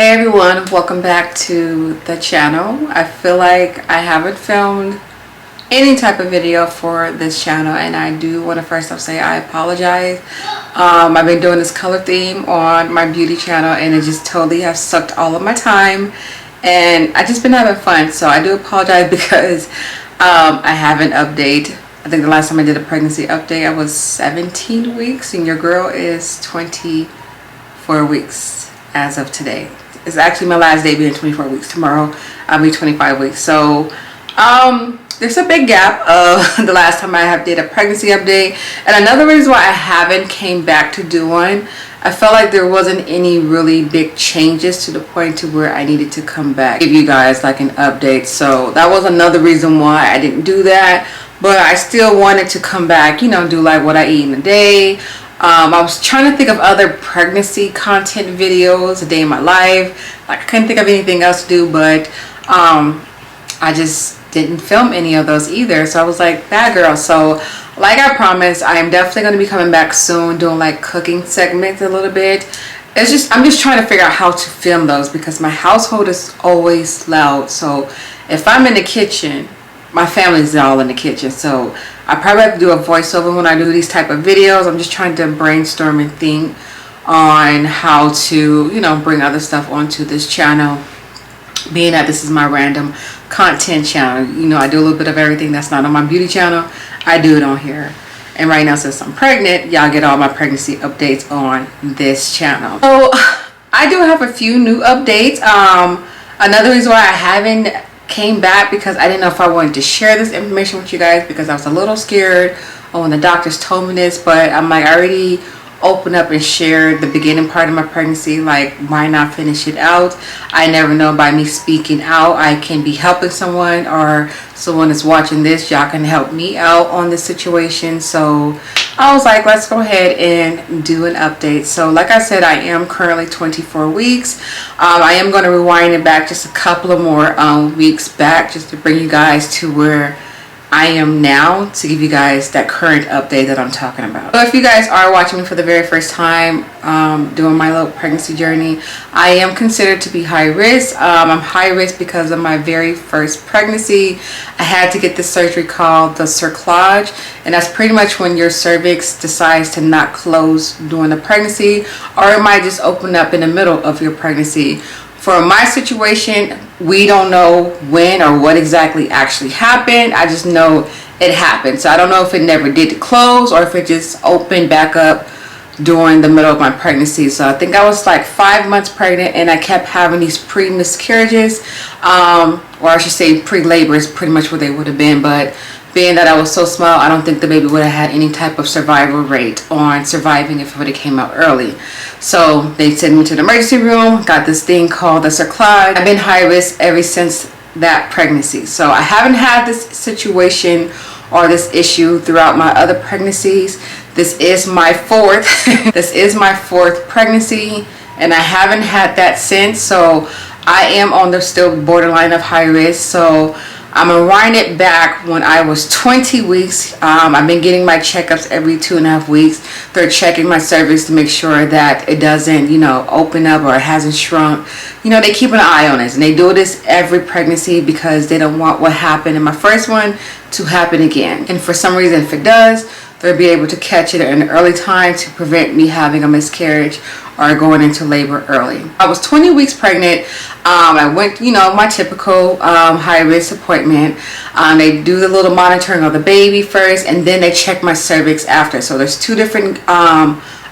Hey everyone, welcome back to the channel. I feel like I haven't filmed any type of video for this channel, and I do want to first off say I apologize. I've been doing this color theme on my beauty channel and it just totally has sucked all of my time, and I just been having fun, so I do apologize because I haven't updated. I think the last time I did a pregnancy update I was 17 weeks and your girl is 24 weeks as of today. It's actually my last day being 24 weeks. Tomorrow I'll be 25 weeks. So there's a big gap of the last time I did a pregnancy update, and another reason why I haven't came back to do one, I felt like there wasn't any really big changes to the point to where I needed to come back, give you guys like an update. So that was another reason why I didn't do that, but I still wanted to come back, you know, do like what I eat in a day. I was trying to think of other pregnancy content videos, a day in my life. Like I couldn't think of anything else to do, but I just didn't film any of those either. So I was like, bad girl. So like I promised, I am definitely going to be coming back soon, doing like cooking segments a little bit. It's just, I'm just trying to figure out how to film those because my household is always loud. So if I'm in the kitchen, my family's all in the kitchen, so I probably have to do a voiceover when I do these type of videos. I'm just trying to brainstorm and think on how to, you know, bring other stuff onto this channel, being that this is my random content channel. You know, I do a little bit of everything that's not on my beauty channel. I do it on here. And right now, since I'm pregnant, y'all get all my pregnancy updates on this channel. So I do have a few new updates. Another reason why I haven't came back because I didn't know if I wanted to share this information with you guys because I was a little scared when the doctors told me this, but I'm like, I already opened up and shared the beginning part of my pregnancy. Like, why not finish it out? I never know, by me speaking out I can be helping someone, or someone is watching this, y'all can help me out on this situation. So I was like, let's go ahead and do an update. So like I said, I am currently 24 weeks. I am going to rewind it back just a couple of more weeks back, just to bring you guys to where I am now, to give you guys that current update that I'm talking about. So if you guys are watching me for the very first time, doing my little pregnancy journey, I am considered to be high risk. I'm high risk because of my very first pregnancy. I had to get this surgery called the cerclage, and that's pretty much when your cervix decides to not close during the pregnancy, or it might just open up in the middle of your pregnancy. For my situation, we don't know when or what exactly actually happened. I just know it happened. So I don't know if it never did close or if it just opened back up during the middle of my pregnancy. So I think I was like 5 months pregnant and I kept having these pre-miscarriages, or I should say pre-labor is pretty much what they would have been. But being that I was so small, I don't think the baby would have had any type of survival rate on surviving if it would have came out early. So they sent me to the emergency room, got this thing called the cerclage. I've been high risk ever since that pregnancy. So I haven't had this situation or this issue throughout my other pregnancies. This is my fourth. This is my fourth pregnancy, and I haven't had that since. So I am on the still borderline of high risk. So I'm gonna wind it back when I was 20 weeks. I've been getting my checkups every 2.5 weeks. They're checking my cervix to make sure that it doesn't, you know, open up or it hasn't shrunk. You know, they keep an eye on us, and they do this every pregnancy because they don't want what happened in my first one to happen again. And for some reason, if it does, they'll be able to catch it in an early time to prevent me having a miscarriage or going into labor early. I was 20 weeks pregnant. I went, you know, my typical high risk appointment. They do the little monitoring of the baby first, and then they check my cervix after. So there's two different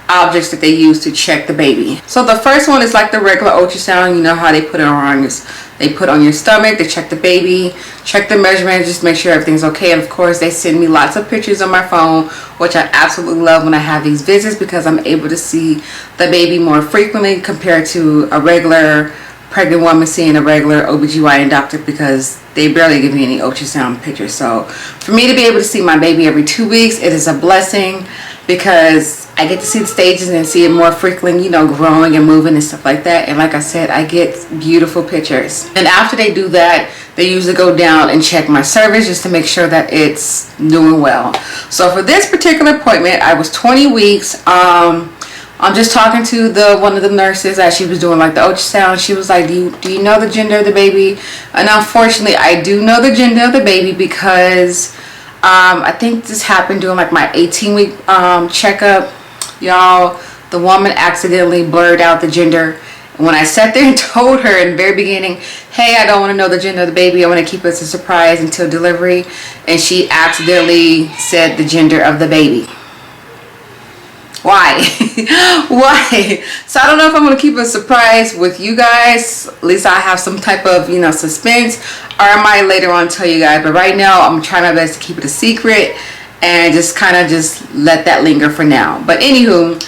objects that they use to check the baby. So the first one is like the regular ultrasound. You know how they put it on your stomach. They check the baby, check the measurements, just make sure everything's okay. And of course, they send me lots of pictures on my phone, which I absolutely love when I have these visits because I'm able to see the baby more frequently compared to a regular pregnant woman seeing a regular OBGYN doctor, because they barely give me any ultrasound pictures. So for me to be able to see my baby every 2 weeks, it is a blessing because I get to see the stages and see it more frequently, you know, growing and moving and stuff like that. And like I said, I get beautiful pictures. And after they do that, they usually go down and check my cervix just to make sure that it's doing well. So for this particular appointment, I was 20 weeks. I'm just talking to one of the nurses as she was doing like the ultrasound. She was like, do you know the gender of the baby? And unfortunately, I do know the gender of the baby because I think this happened during like my 18-week checkup. Y'all, the woman accidentally blurred out the gender. And when I sat there and told her in the very beginning, hey, I don't want to know the gender of the baby, I want to keep it as a surprise until delivery, and she accidentally said the gender of the baby. Why? Why? So I don't know if I'm going to keep a surprise with you guys. At least I have some type of, you know, suspense, or I might later on tell you guys. But right now I'm trying my best to keep it a secret and just kind of just let that linger for now. But anywho,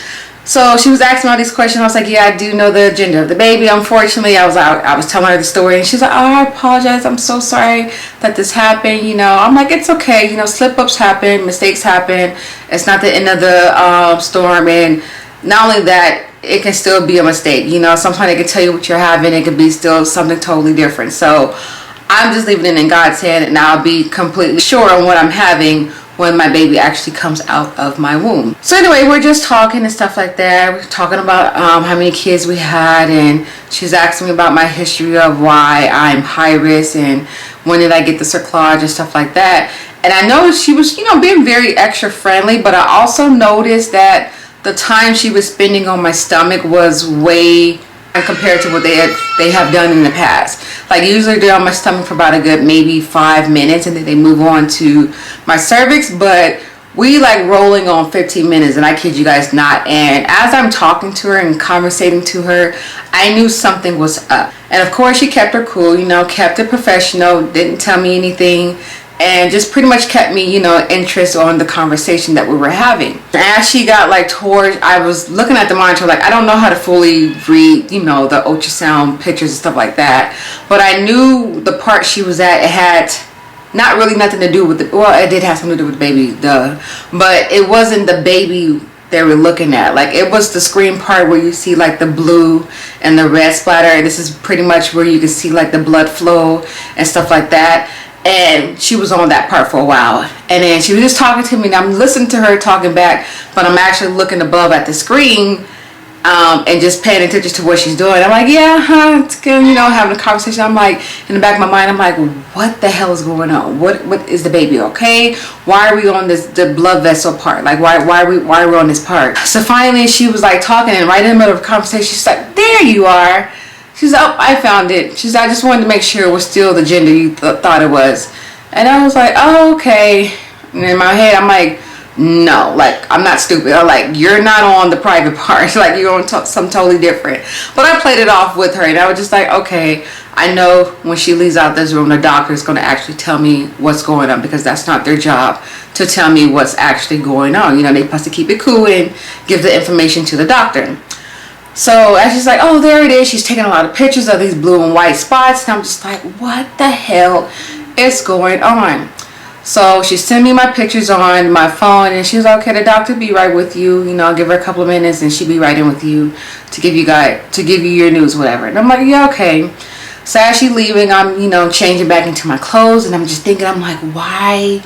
so she was asking all these questions. I was like, yeah, I do know the gender of the baby. Unfortunately, I was telling her the story, and she's like, oh, I apologize. I'm so sorry that this happened. You know, I'm like, it's okay. You know, slip-ups happen, mistakes happen. It's not the end of the storm. And not only that, it can still be a mistake. You know, sometimes they can tell you what you're having. It could be still something totally different. So I'm just leaving it in God's hand, and I'll be completely sure on what I'm having when my baby actually comes out of my womb. So anyway, we're just talking and stuff like that. We're talking about how many kids we had, and she's asking me about my history of why I'm high risk and when did I get the cerclage and stuff like that. And I noticed she was, you know, being very extra friendly, but I also noticed that the time she was spending on my stomach was way compared to what they have done in the past. Like usually they're on my stomach for about a good maybe 5 minutes, and then they move on to my cervix, but we like rolling on 15 minutes, and I kid you guys not. And as I'm talking to her and conversating to her, I knew something was up. And of course she kept her cool, you know, kept it professional, didn't tell me anything, and just pretty much kept me, you know, interest on the conversation that we were having. As she got like towards, I was looking at the monitor, like I don't know how to fully read, you know, the ultrasound pictures and stuff like that, but I knew the part she was at, it had not really nothing to do with the, well, it did have something to do with the baby, duh, but it wasn't the baby they were looking at. Like it was the screen part where you see like the blue and the red splatter. This is pretty much where you can see like the blood flow and stuff like that. And she was on that part for a while, and then she was just talking to me, and I'm listening to her talking back, but I'm actually looking above at the screen and just paying attention to what she's doing. I'm like, yeah, it's good, you know, having a conversation. I'm like, in the back of my mind, I'm like, what the hell is going on? What is the baby okay? Why are we on the blood vessel part? Like why are we on this part? So finally she was like talking, and right in the middle of the conversation she's like, there you are. She's like, oh, I found it. She's like, I just wanted to make sure it was still the gender you thought it was. And I was like, oh, okay. And in my head, I'm like, no, like, I'm not stupid. I'm like, you're not on the private part. Like, you're on something totally different. But I played it off with her, and I was just like, okay, I know when she leaves out this room, the doctor is going to actually tell me what's going on, because that's not their job to tell me what's actually going on. You know, they're supposed to keep it cool and give the information to the doctor. So as she's like, oh, there it is, she's taking a lot of pictures of these blue and white spots, and I'm just like, what the hell is going on? So she sent me my pictures on my phone, and she was like, okay, the doctor be right with you, you know, I'll give her a couple of minutes and she'll be right in with you to give you your news, whatever. And I'm like, yeah, okay. So as she's leaving, I'm, you know, changing back into my clothes, and I'm just thinking, I'm like, why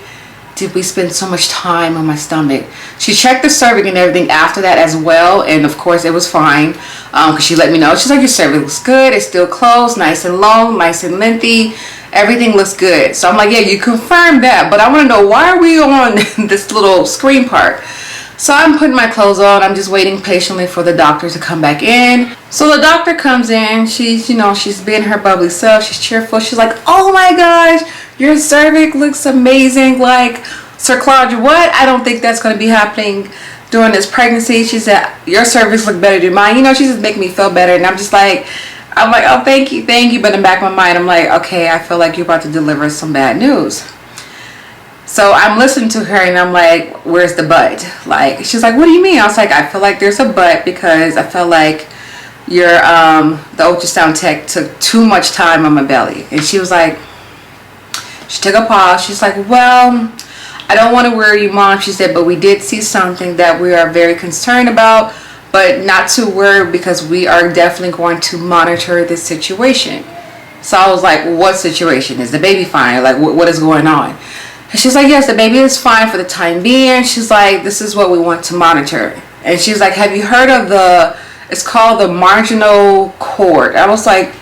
did we spend so much time on my stomach? She checked the cervix and everything after that as well, and of course it was fine, because she let me know. She's like, your cervix looks good, it's still closed, nice and long, nice and lengthy, everything looks good. So I'm like, yeah, you confirmed that, but I want to know, why are we on this little screen part? So I'm putting my clothes on, I'm just waiting patiently for the doctor to come back in. So the doctor comes in, she's, you know, she's being her bubbly self, she's cheerful, she's like, oh my gosh, your cervix looks amazing, like, cerclage, what? I don't think that's going to be happening during this pregnancy. She said, your cervix look better than mine. You know, she's just making me feel better, and I'm like, oh, thank you. But in the back of my mind, I'm like, okay, I feel like you're about to deliver some bad news. So I'm listening to her, and I'm like, where's the but? Like, she's like, what do you mean? I was like, I feel like there's a but, because I felt like your the ultrasound tech took too much time on my belly. And she was like, she took a pause. She's like, well, I don't want to worry you, Mom. She said, but we did see something that we are very concerned about, but not to worry, because we are definitely going to monitor this situation. So I was like, what situation? Is the baby fine? Like, what is going on? And she's like, yes, the baby is fine for the time being. She's like, this is what we want to monitor. And she's like, have you heard of it's called the marginal cord. I was like,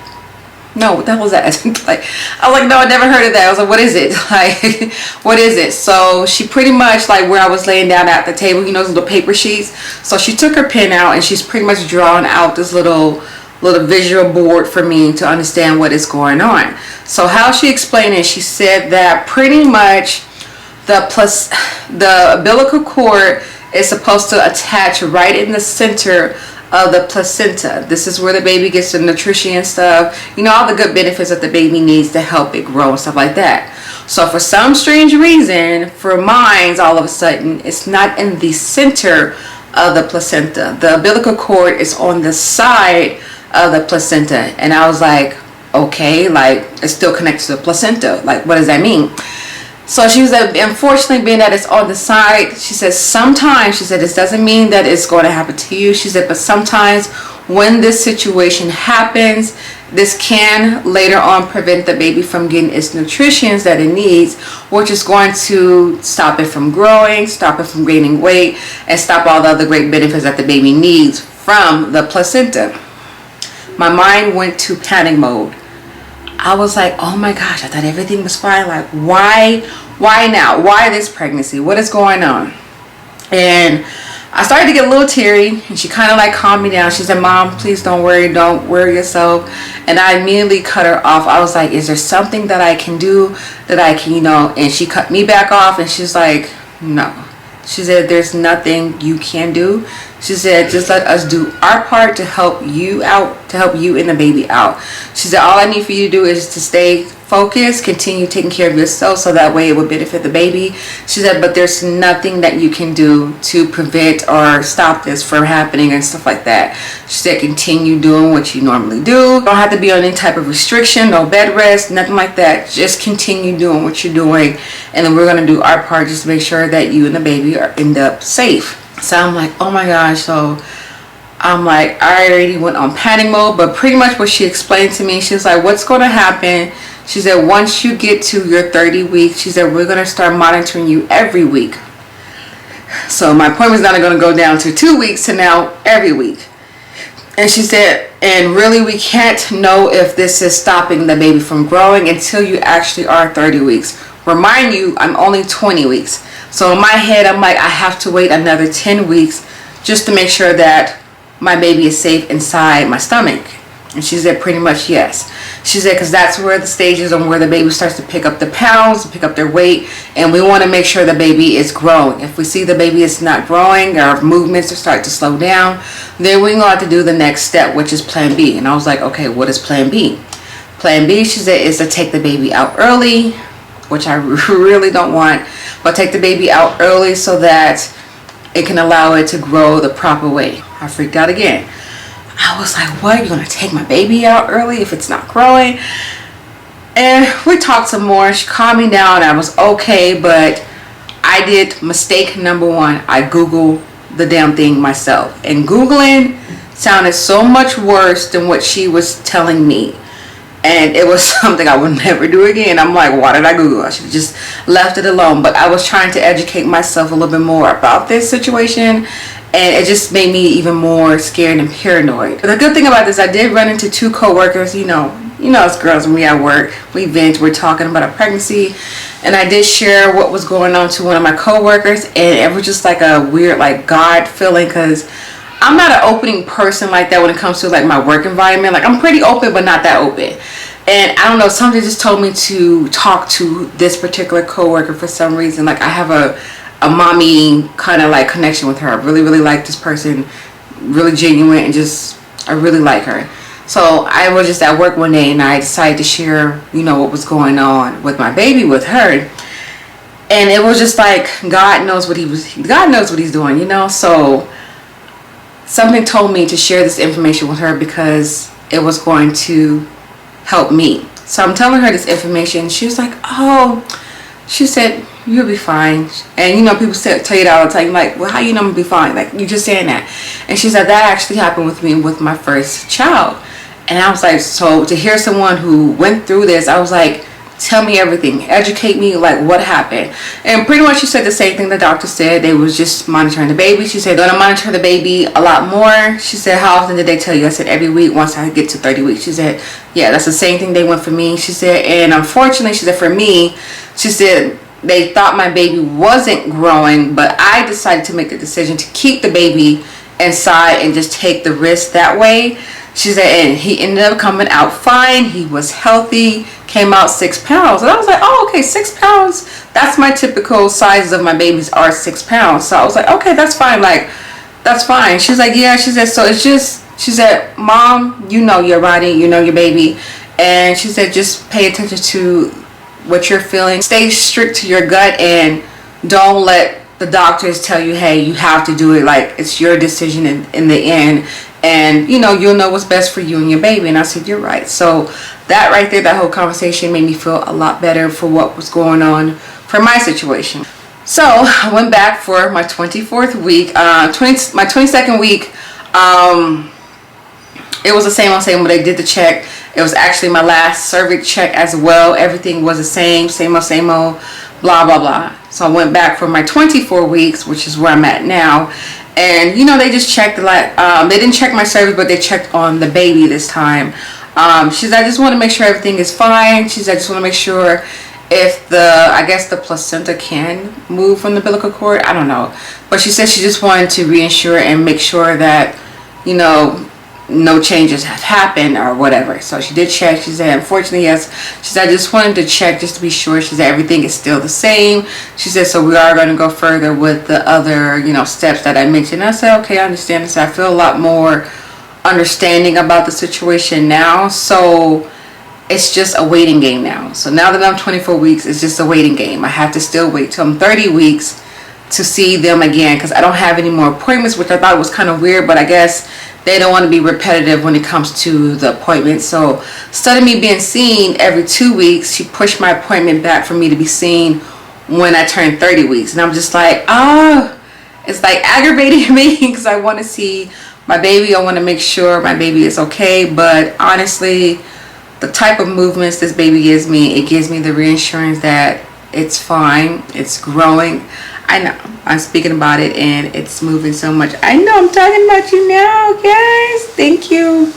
no, what the hell is that? Like, I was like, no, I never heard of that. I was like, what is it? Like, what is it? So she pretty much, like, where I was laying down at the table, you know, those little paper sheets. So she took her pen out and she's pretty much drawn out this little visual board for me to understand what is going on. So how she explained it, she said that pretty much the umbilical cord is supposed to attach right in the center of the placenta. This is where the baby gets the nutrition and stuff, you know, all the good benefits that the baby needs to help it grow and stuff like that. So for some strange reason, for mine, all of a sudden, it's not in the center of the placenta. The umbilical cord is on the side of the placenta. And I was like, okay, like, it's still connected to the placenta. Like, what does that mean? So she was like, unfortunately, being that it's on the side, she says sometimes, she said, this doesn't mean that it's going to happen to you. She said, but sometimes when this situation happens, this can later on prevent the baby from getting its nutrition that it needs, which is going to stop it from growing, stop it from gaining weight, and stop all the other great benefits that the baby needs from the placenta. My mind went to panic mode. I was like, oh my gosh, I thought everything was fine. Like, why now? Why this pregnancy? What is going on? And I started to get a little teary, and she kind of like calmed me down. She said, Mom, please don't worry yourself. And I immediately cut her off. I was like, is there something that I can do that I can, you know? And she cut me back off, and she's like, no. She said, there's nothing you can do. She said, just let us do our part to help you out, to help you and the baby out. She said, all I need for you to do is to stay focused, continue taking care of yourself so that way it would benefit the baby. She said, but there's nothing that you can do to prevent or stop this from happening and stuff like that. She said, continue doing what you normally do. You don't have to be on any type of restriction, no bed rest, nothing like that. Just continue doing what you're doing, and then we're going to do our part just to make sure that you and the baby end up safe. So I'm like, oh my gosh. So I'm like, I already went on panic mode, but pretty much what she explained to me, she was like, what's going to happen? She said, once you get to your 30 weeks, she said, we're going to start monitoring you every week. So my appointment's not going to go down to 2 weeks to now every week. And she said, and really we can't know if this is stopping the baby from growing until you actually are 30 weeks. Remind you, I'm only 20 weeks. So in my head, I'm like, I have to wait another 10 weeks just to make sure that my baby is safe inside my stomach. And she said, pretty much yes. She said, because that's where the stages on where the baby starts to pick up the pounds, pick up their weight, and we want to make sure the baby is growing. If we see the baby is not growing, or movements are starting to slow down, then we're going to have to do the next step, which is plan B. And I was like, okay, what is plan B? Plan B, she said, is to take the baby out early, which I really don't want, but take the baby out early so that it can allow it to grow the proper way. I freaked out again. I was like, what? You're going to take my baby out early if it's not growing? And we talked some more. She calmed me down. I was okay, but I did mistake number one. I Googled the damn thing myself. And Googling sounded so much worse than what she was telling me. And it was something I would never do again. I'm like, why did I Google? I should have just left it alone. But I was trying to educate myself a little bit more about this situation. And it just made me even more scared and paranoid. But the good thing about this, I did run into 2 co-workers. You know us girls, when we at work, we vent, we're talking about a pregnancy. And I did share what was going on to one of my co-workers. And it was just like a weird, like, God feeling, because I'm not an opening person like that when it comes to like my work environment. Like, I'm pretty open, but not that open. And I don't know, something just told me to talk to this particular co-worker for some reason. Like, I have a mommy kind of like connection with her. I really like this person, really genuine, and just I really like her. So I was just at work one day and I decided to share, you know, what was going on with my baby with her. And it was just like, God knows what he's doing, you know. So something told me to share this information with her because it was going to help me. So I'm telling her this information. She was like, oh, she said, you'll be fine. And you know, people tell you that all the time. Like, well, how you know I'm gonna be fine? Like, you're just saying that. And she said, that actually happened with me with my first child. And I was like, so to hear someone who went through this, I was like, Tell me everything. Educate me, like what happened. And pretty much she said the same thing the doctor said. They was just monitoring the baby. She said, gonna monitor the baby a lot more. She said, how often did they tell you? I said, every week once I get to 30 weeks. She said, yeah, that's the same thing they went for me. She said, and unfortunately, she said, for me, she said, they thought my baby wasn't growing, but I decided to make the decision to keep the baby inside and just take the risk that way. She said, and he ended up coming out fine. He was healthy, came out 6 pounds. And I was like, oh, okay, 6 pounds. That's my typical sizes of my babies are 6 pounds. So I was like, okay, that's fine. Like, that's fine. She's like, yeah. She said, so it's just, she said, Mom, you know your body, you know your baby. And she said, just pay attention to what you're feeling. Stay strict to your gut and don't let the doctors tell you, hey, you have to do it. Like, it's your decision in the end. And, you know, you'll know what's best for you and your baby. And I said, you're right. So that right there, that whole conversation made me feel a lot better for what was going on for my situation. So I went back for my 24th week. My 22nd week, it was the same when they did the check. It was actually my last cervix check as well. Everything was the same old, blah, blah, blah. So I went back for my 24 weeks, which is where I'm at now. And, you know, they just checked, like, they didn't check my cervix, but they checked on the baby this time. She said, I just want to make sure everything is fine. She said, I just want to make sure if I guess the placenta can move from the umbilical cord. I don't know. But she said she just wanted to reinsure and make sure that, you know, no changes have happened or whatever. So she did check. She said, unfortunately, yes. She said, I just wanted to check just to be sure. She said, everything is still the same. She said, so we are going to go further with the other, you know, steps that I mentioned. I said, okay, I understand. So I feel a lot more understanding about the situation now. So it's just a waiting game now. So now that I'm 24 weeks, it's just a waiting game. I have to still wait till I'm 30 weeks to see them again, because I don't have any more appointments, which I thought was kind of weird, but I guess they don't want to be repetitive when it comes to the appointment. So instead of me being seen every 2 weeks, she pushed my appointment back for me to be seen when I turned 30 weeks. And I'm just like, it's like aggravating me because I want to see my baby. I want to make sure my baby is okay. But honestly, the type of movements this baby gives me, it gives me the reassurance that it's fine, it's growing. I know I'm speaking about it and it's moving so much. I know I'm talking about you now, guys. Thank you.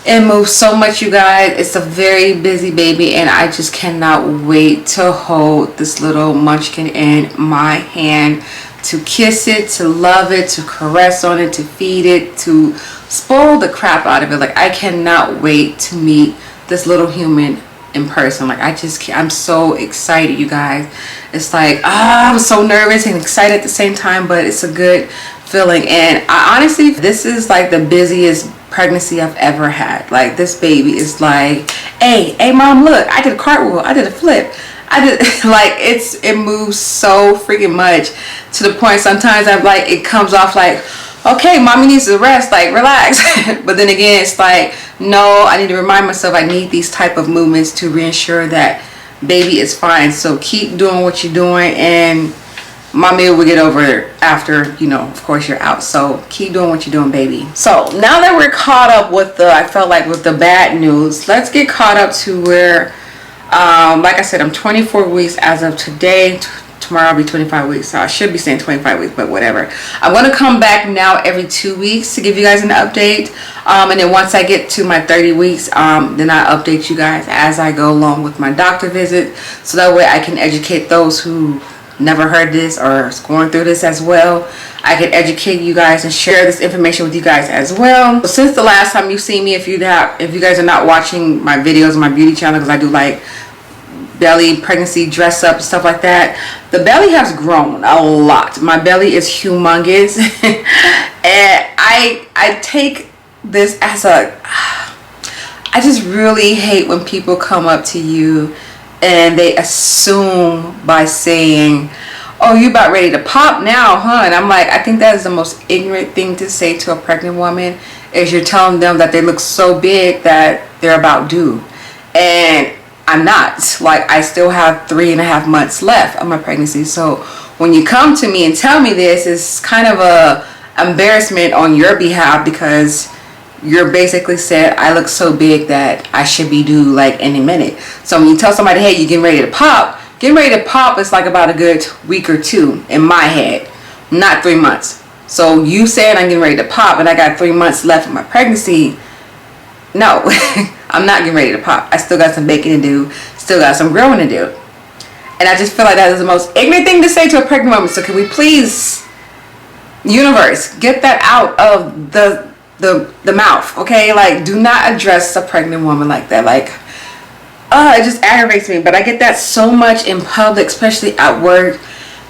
It moves so much, you guys. It's a very busy baby and I just cannot wait to hold this little munchkin in my hand, to kiss it, to love it, to caress on it, to feed it, to spoil the crap out of it. Like, I cannot wait to meet this little human in person. Like, I'm so excited, you guys. It's like, I'm so nervous and excited at the same time, but it's a good feeling. And I honestly, this is like the busiest pregnancy I've ever had. Like, this baby is like, hey Mom, look, I did a cartwheel, I did a flip, I did like, it moves so freaking much to the point sometimes I'm like, it comes off like, okay, Mommy needs to rest, like, relax. But then again, it's like, no, I need to remind myself I need these type of movements to reassure that baby is fine. So keep doing what you're doing and Mommy will get over it after, you know, of course you're out. So keep doing what you're doing, baby. So now that we're caught up with I felt like with the bad news, let's get caught up to where, like I said, I'm 24 weeks as of today. Tomorrow I'll be 25 weeks, so I should be saying 25 weeks, but whatever. I'm going to come back now every 2 weeks to give you guys an update, and then once I get to my 30 weeks, then I update you guys as I go along with my doctor visit, so that way I can educate those who never heard this or is going through this as well. I can educate you guys and share this information with you guys as well. So since the last time you've seen me, if you guys are not watching my videos on my beauty channel, because I do like belly, pregnancy, dress up, stuff like that, the belly has grown a lot. My belly is humongous. And I take this as I just really hate when people come up to you and they assume by saying, oh, you about ready to pop now, huh? And I'm like, I think that is the most ignorant thing to say to a pregnant woman, is you're telling them that they look so big that they're about due. And I'm not. Like, I still have 3.5 months left of my pregnancy. So when you come to me and tell me this, it's kind of a embarrassment on your behalf, because you're basically said, I look so big that I should be due like any minute. So when you tell somebody, hey, you're getting ready to pop, getting ready to pop is like about a good week or two in my head, not 3 months. So you said I'm getting ready to pop and I got 3 months left of my pregnancy. No, I'm not getting ready to pop. I still got some baking to do, still got some growing to do. And I just feel like that is the most ignorant thing to say to a pregnant woman. So can we please, universe, get that out of the mouth, okay? Like, do not address a pregnant woman like that. Like, it just aggravates me. But I get that so much in public, especially at work.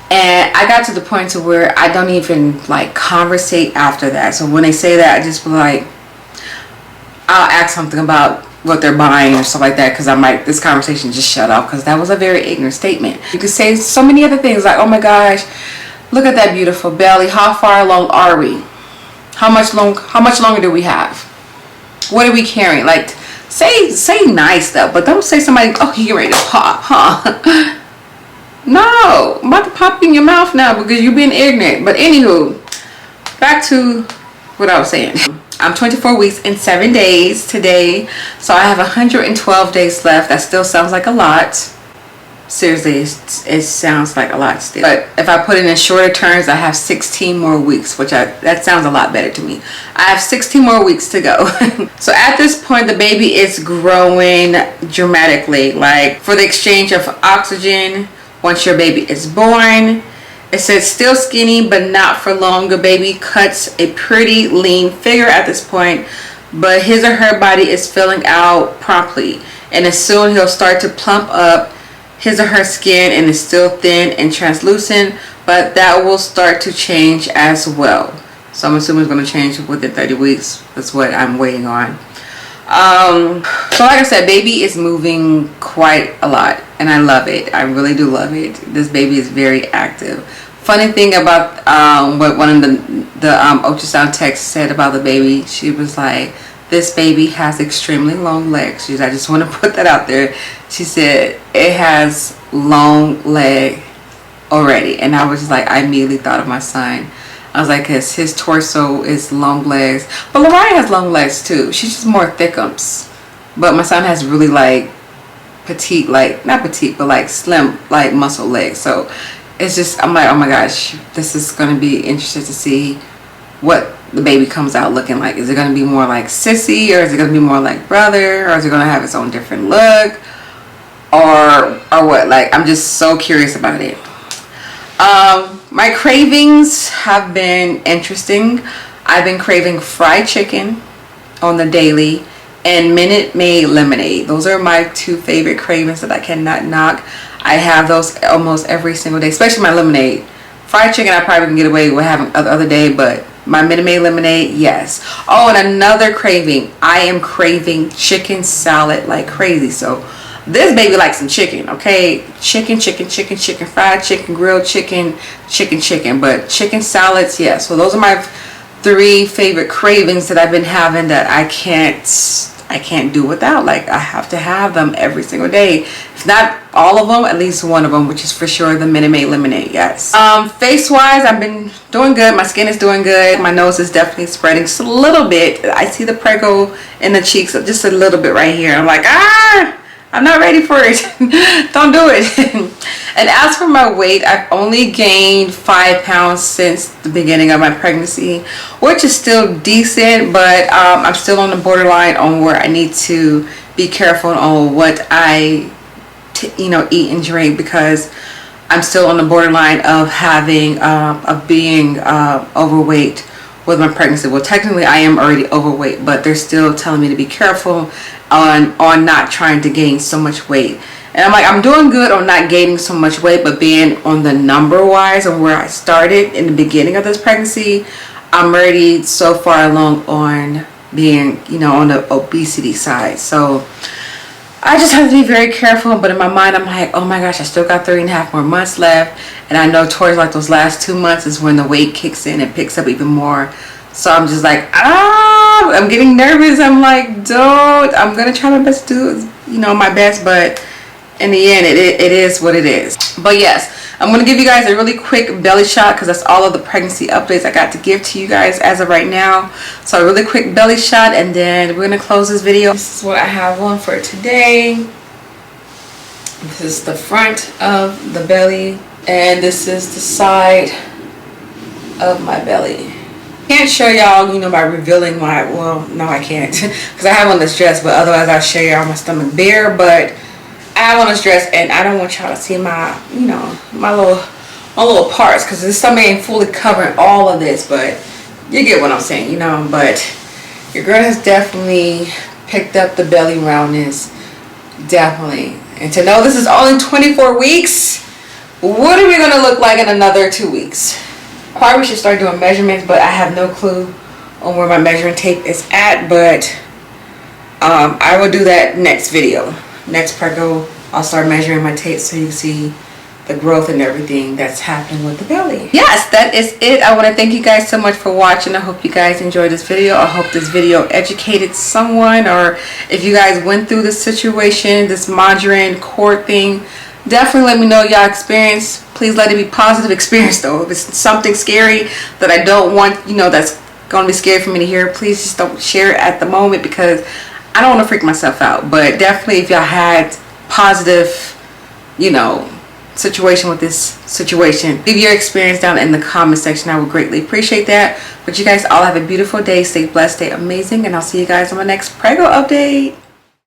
And I got to the point to where I don't even like conversate after that. So when they say that, I just be like, I'll ask something about what they're buying or stuff like that, because I'm like, this conversation just shut off, because that was a very ignorant statement. You could say so many other things like, oh my gosh, look at that beautiful belly, how far along are we, how much longer do we have, what are we carrying? Like, say nice stuff, but don't say somebody, oh, you're ready to pop, huh? No, I'm about to pop in your mouth now because you're being ignorant. But anywho, back to what I was saying. I'm 24 weeks and 7 days today, so I have 112 days left. That still sounds like a lot. Seriously, it sounds like a lot still. But if I put it in shorter terms, I have 16 more weeks, which that sounds a lot better to me. I have 16 more weeks to go. So at this point, the baby is growing dramatically. Like, for the exchange of oxygen, once your baby is born, it says still skinny but not for long. The baby cuts a pretty lean figure at this point, but his or her body is filling out promptly, and as soon he'll start to plump up. His or her skin and is still thin and translucent, but that will start to change as well. So I'm assuming it's going to change within 30 weeks. That's what I'm waiting on. So like I said, baby is moving quite a lot, and I love it. I really do love it. This baby is very active. Funny thing about what one of the ultrasound techs said about the baby, she was like, this baby has extremely long legs. I just want to put that out there. She said it has long leg already, and I was just like, I immediately thought of my son. I was like, his torso is long legs, but Lariah has long legs too. She's just more thickums, but my son has really like petite, like not petite, but like slim, like muscle legs. So it's just, I'm like, oh my gosh, this is going to be interesting to see what the baby comes out looking like. Is it going to be more like sissy, or is it going to be more like brother, or is it going to have its own different look, or what? Like, I'm just so curious about it. My cravings have been interesting. I've been craving fried chicken on the daily and Minute Maid lemonade. Those are my two favorite cravings that I cannot knock. I have those almost every single day, especially my lemonade. Fried chicken I probably can get away with having the other day, but my Minute Maid lemonade, yes. Oh, and another craving. I am craving chicken salad like crazy. So this baby likes some chicken, okay? Chicken, fried chicken, grilled chicken, chicken. But chicken salads, yes. So those are my three favorite cravings that I've been having that I can't do without. Like, I have to have them every single day. If not all of them, at least one of them, which is for sure the Minute Maid lemonade, yes. Face wise, I've been doing good. My skin is doing good. My nose is definitely spreading just a little bit. I see the prego in the cheeks just a little bit right here. I'm like, I'm not ready for it. Don't do it. And as for my weight, I've only gained 5 pounds since the beginning of my pregnancy, which is still decent, but I'm still on the borderline on where I need to be careful on what I eat and drink, because I'm still on the borderline of having being overweight with my pregnancy. Well, technically I am already overweight, but they're still telling me to be careful on not trying to gain so much weight. And I'm like, I'm doing good on not gaining so much weight, but being on the number wise and where I started in the beginning of this pregnancy, I'm already so far along on being, on the obesity side. So I just have to be very careful. But in my mind, I'm like, oh my gosh, I still got 3.5 more months left. And I know towards like those last 2 months is when the weight kicks in and picks up even more. So I'm just like, I'm getting nervous. I'm like, I'm going to try my best to do, my best. But in the end, it is what it is. But yes, I'm going to give you guys a really quick belly shot because that's all of the pregnancy updates I got to give to you guys as of right now. So a really quick belly shot, and then we're going to close this video. This is what I have on for today. This is the front of the belly, and this is the side of my belly. Can't show y'all, you know, by revealing my, well, no I can't because I have on this dress, but otherwise I'll show y'all my stomach bare. But I have on this dress and I don't want y'all to see my, you know, my little parts, because this stomach ain't fully covering all of this, but you get what I'm saying, you know. But your girl has definitely picked up the belly roundness, definitely. And to know this is only 24 weeks, what are we gonna look like in another 2 weeks? Probably should start doing measurements, but I have no clue on where my measuring tape is at. But I will do that next video. Next prego, I'll start measuring my tape so you can see the growth and everything that's happening with the belly. Yes, that is it. I want to thank you guys so much for watching. I hope you guys enjoyed this video. I hope this video educated someone, or if you guys went through this situation, this margarine cord thing, definitely let me know y'all experience. Please let it be positive experience though. If it's something scary that I don't want, you know, that's gonna be scary for me to hear, please just don't share it at the moment, because I don't want to freak myself out. But definitely if y'all had positive, you know, situation with this situation, leave your experience down in the comment section. I would greatly appreciate that. But you guys all have a beautiful day. Stay blessed, stay amazing, and I'll see you guys on my next prego update.